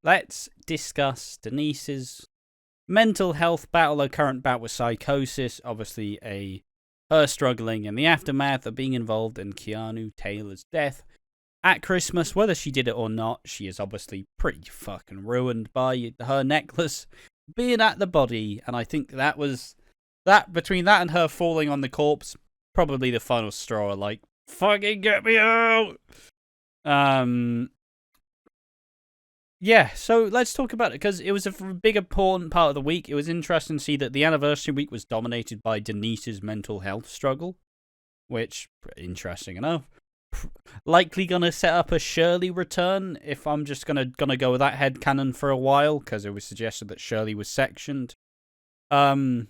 let's discuss Denise's mental health battle, her current bout with psychosis, obviously her struggling in the aftermath of being involved in Keanu Taylor's death at Christmas. Whether she did it or not, she is obviously pretty fucking ruined by her necklace being at the body, and I think that was that between that and her falling on the corpse, probably the final straw. Like, fucking get me out. Yeah, so let's talk about it, because it was a big important part of the week. It was interesting to see that the anniversary week was dominated by Denise's mental health struggle, which, interesting enough, likely gonna set up a Shirley return, if I'm just gonna go with that headcanon for a while, because it was suggested that Shirley was sectioned. And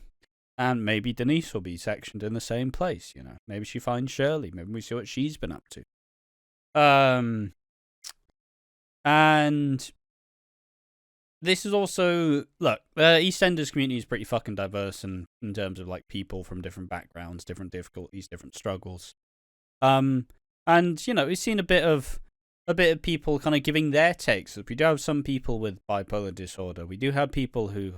maybe Denise will be sectioned in the same place, you know. Maybe she finds Shirley. Maybe we see what she's been up to. And this is also, look, the EastEnders community is pretty fucking diverse in terms of, like, people from different backgrounds, different difficulties, different struggles. And, you know, we've seen a bit of people kind of giving their takes. We do have some people with bipolar disorder. We do have people who,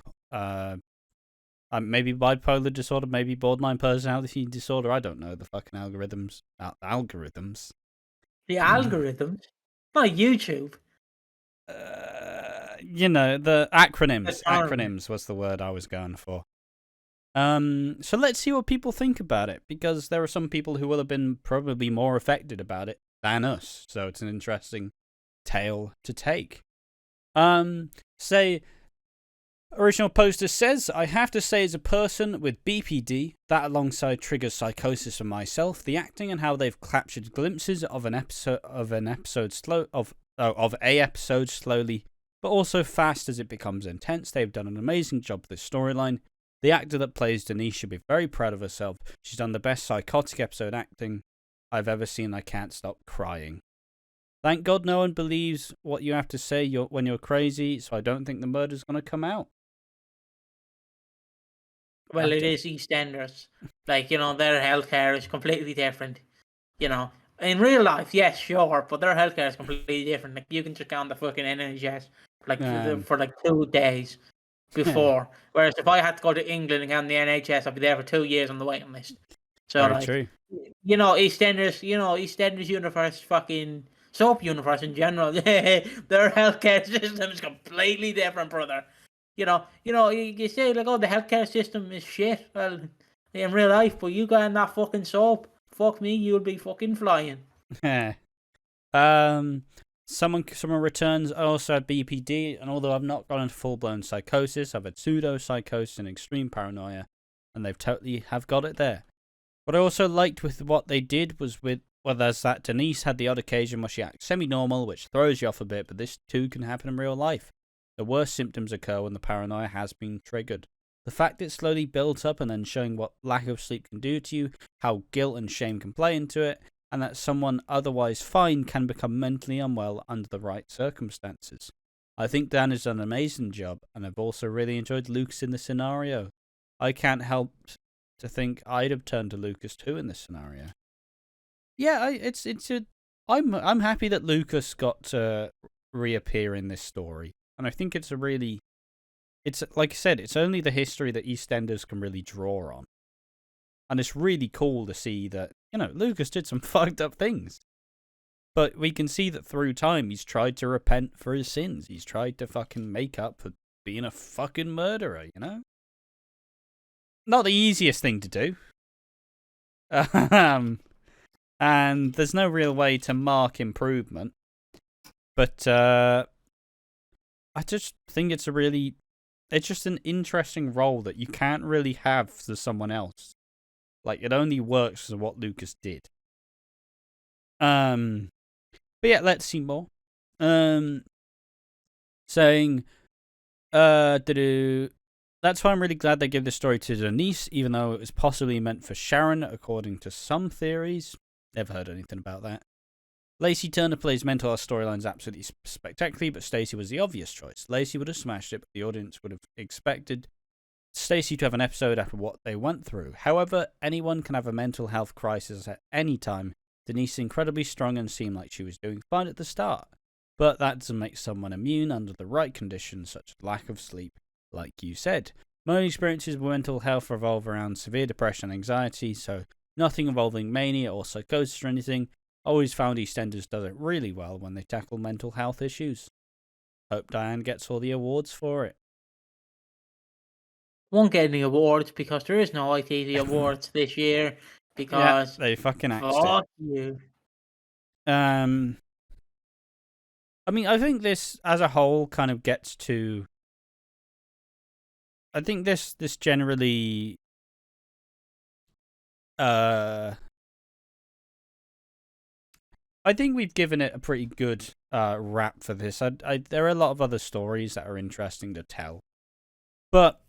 maybe bipolar disorder, maybe borderline personality disorder. I don't know the fucking algorithms. Algorithms. The algorithms? Not YouTube. You know, the acronyms. Acronyms was the word I was going for. So let's see what people think about it, because there are some people who will have been probably more affected about it than us. So it's an interesting tale to take. Original poster says, I have to say, as a person with BPD, that alongside triggers psychosis for myself, the acting and how they've captured glimpses of a episode slowly, but also fast as it becomes intense. They've done an amazing job with this storyline. The actor that plays Denise should be very proud of herself. She's done the best psychotic episode acting I've ever seen. I can't stop crying. Thank God no one believes what you have to say when you're crazy, so I don't think the murder's going to come out. Well, it is EastEnders. Like, you know, their healthcare is completely different. You know, in real life, yes, sure, but their healthcare is completely different. Like, you can check on the fucking NHS for like 2 days before. Whereas if I had to go to England and get on the NHS, I'd be there for 2 years on the waiting list. So, very like, true. You know, EastEnders universe, fucking soap universe in general, their healthcare system is completely different, brother. You say, like, oh, the healthcare system is shit. Well, in real life, but you got in that fucking soap, fuck me, you'll be fucking flying. Someone returns. I also had BPD, and although I've not gone into full-blown psychosis, I've had pseudo-psychosis and extreme paranoia, and they've totally have got it there. What I also liked with what they did was there's that Denise had the odd occasion where she acts semi-normal, which throws you off a bit, but this too can happen in real life. The worst symptoms occur when the paranoia has been triggered. The fact it slowly built up and then showing what lack of sleep can do to you, how guilt and shame can play into it, and that someone otherwise fine can become mentally unwell under the right circumstances. I think Dan has done an amazing job, and I've also really enjoyed Lucas in the scenario. I can't help to think I'd have turned to Lucas too in this scenario. Yeah, I'm happy that Lucas got to reappear in this story. And I think it's like I said, it's only the history that EastEnders can really draw on. And it's really cool to see that, you know, Lucas did some fucked up things. But we can see that through time, he's tried to repent for his sins. He's tried to fucking make up for being a fucking murderer, you know? Not the easiest thing to do. And there's no real way to mark improvement. But, I just think it's just an interesting role that you can't really have for someone else. Like, it only works for what Lucas did. But yeah, let's see more. Saying, that's why I'm really glad they gave this story to Denise, even though it was possibly meant for Sharon, according to some theories. Never heard anything about that. Lacey Turner plays mental health storylines absolutely spectacularly, but Stacey was the obvious choice. Lacey would have smashed it, but the audience would have expected Stacey to have an episode after what they went through. However, anyone can have a mental health crisis at any time. Denise is incredibly strong and seemed like she was doing fine at the start. but that doesn't make someone immune under the right conditions, such as lack of sleep, like you said. My own experiences with mental health revolve around severe depression and anxiety, so nothing involving mania or psychosis or anything. I always found EastEnders does it really well when they tackle mental health issues. Hope Diane gets all the awards for it. Won't get any awards because there is no ITV awards this year because they fucking axed fuck it. you. I mean, I think this as a whole kind of gets to. I think this generally. I think we've given it a pretty good rap for this. There are a lot of other stories that are interesting to tell, but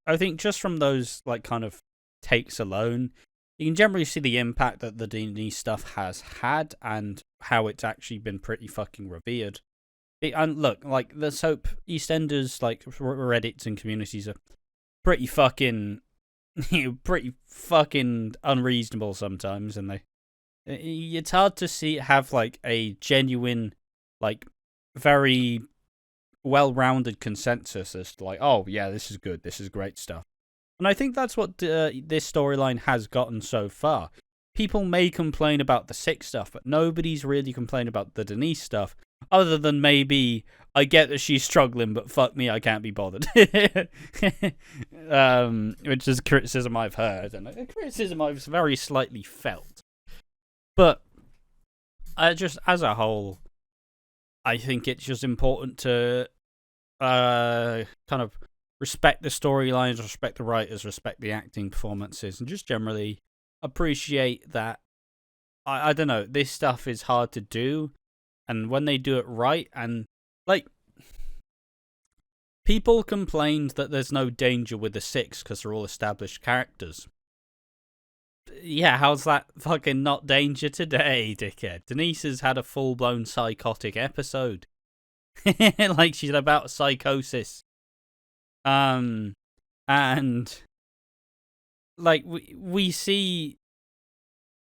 I think just from those like kind of takes alone, you can generally see the impact that the Denise stuff has had and how it's actually been pretty fucking revered. And look, like the soap EastEnders, like Reddits and communities are pretty fucking, pretty fucking unreasonable sometimes, and it's hard to have like a genuine, like very well-rounded consensus as to like, oh yeah, this is good, this is great stuff. And I think that's what this storyline has gotten so far. People may complain about the sick stuff, but nobody's really complained about the Denise stuff, other than maybe, I get that she's struggling, but fuck me, I can't be bothered. Which is a criticism I've heard, and a criticism I've very slightly felt. But just as a whole, I think it's just important to kind of respect the storylines, respect the writers, respect the acting performances, and just generally appreciate that. I don't know, this stuff is hard to do, and when they do it right, and like people complained that there's no danger with the six because they're all established characters. Yeah, how's that fucking not danger today, dickhead? Denise has had a full-blown psychotic episode. Like, she's about psychosis. And like we see,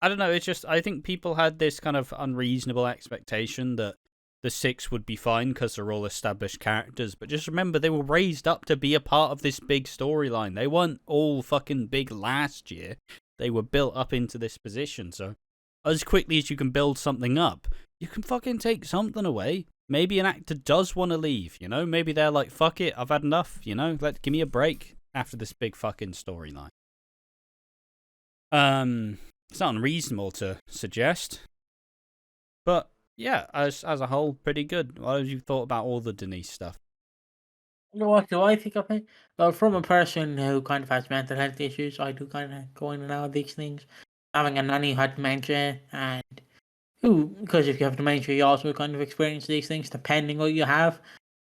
I don't know, it's just, I think people had this kind of unreasonable expectation that the six would be fine because they're all established characters, but just remember, they were raised up to be a part of this big storyline. They weren't all fucking big last year. They were built up into this position, so as quickly as you can build something up, you can fucking take something away. Maybe an actor does want to leave, you know? Maybe they're like, fuck it, I've had enough, you know? Give me a break after this big fucking storyline. It's not unreasonable to suggest. But, yeah, as a whole, pretty good. What have you thought about all the Denise stuff? You know what do I think of it? Well, from a person who kind of has mental health issues, I do kind of go in and out of these things. Having a nanny who had dementia, and because if you have dementia, you also kind of experience these things depending what you have.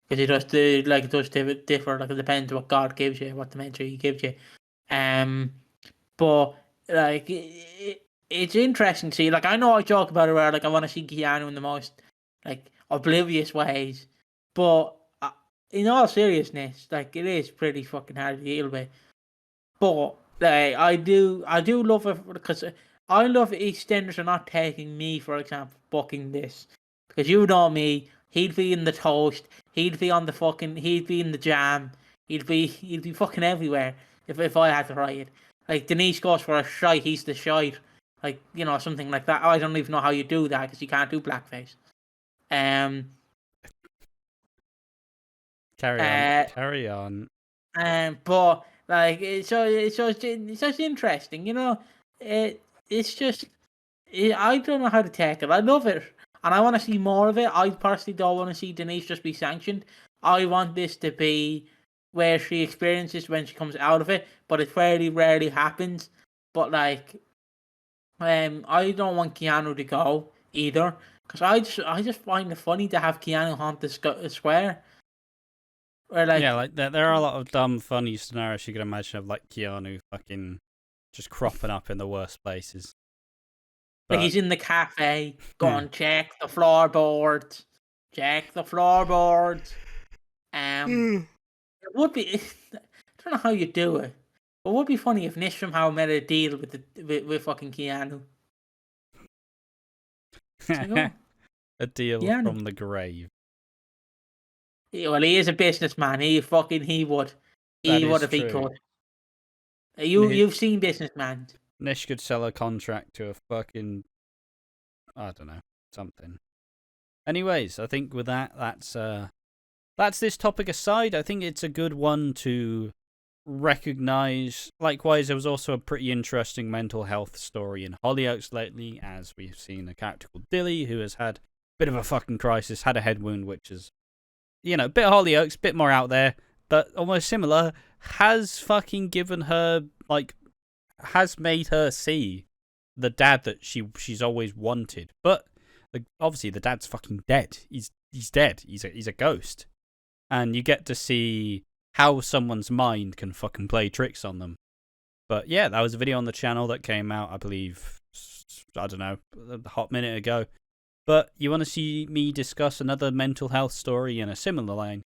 Because it does differ. Like, it depends what God gives you, what dementia He gives you. But like it's interesting to see. Like, I know I joke about it where like I want to see Keanu in the most like oblivious ways, but in all seriousness, like, it is pretty fucking hard to deal with. But like, I do love it because I love EastEnders are not taking me, for example, booking this, because you know me, he'd be in the toast, he'd be in the jam, he'd be fucking everywhere if I had to write it. Like, Denise goes for a shite, he's the shite, like, you know, something like that. I don't even know how you do that because you can't do blackface. Carry on. But like, it's just interesting, you know. It's just, I don't know how to take it. I love it, and I want to see more of it. I personally don't want to see Denise just be sanctioned. I want this to be where she experiences when she comes out of it, but it very rarely happens. But like, I don't want Keanu to go either, because I just find it funny to have Keanu haunt the square. Or like, yeah, like there are a lot of dumb, funny scenarios you can imagine of like Keanu fucking just cropping up in the worst places. Like, he's in the cafe, going, check the floorboards. Check the floorboards. It would be, I don't know how you do it, but it would be funny if Nish somehow made a deal with fucking Keanu. A deal Yeah, from the grave. well, he is a businessman. He would. That He would is if he true. could. You've seen businessman. Nish could sell a contract to a fucking, I don't know, something. Anyways, I think with that's this topic aside. I think it's a good one to recognize. Likewise, there was also a pretty interesting mental health story in Hollyoaks lately, as we've seen a character called Dilly who has had a bit of a fucking crisis, had a head wound, which is, you know, a bit of Hollyoaks, bit more out there, but almost similar, has fucking given her, like, has made her see the dad that she's always wanted. But obviously the dad's fucking dead. He's dead. He's a ghost. And you get to see how someone's mind can fucking play tricks on them. But yeah, that was a video on the channel that came out, I believe, I don't know, a hot minute ago. But you want to see me discuss another mental health story in a similar line,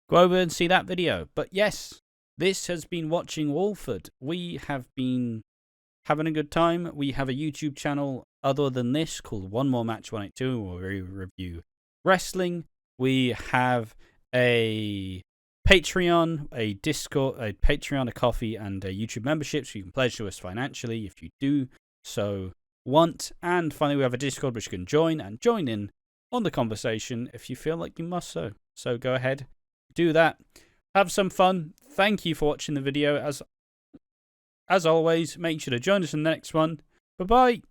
go over and see that video. But yes, this has been Watching Walford. We have been having a good time. We have a YouTube channel other than this called One More Match 182, where we review wrestling. We have a Patreon, a Discord, a Patreon, a coffee, and a YouTube membership, so you can pledge to us financially if you do so want. And finally, we have a Discord which you can join and join in on the conversation if you feel like you must so. So go ahead, do that. Have some fun. Thank you for watching the video. As always, make sure to join us in the next one. Bye-bye.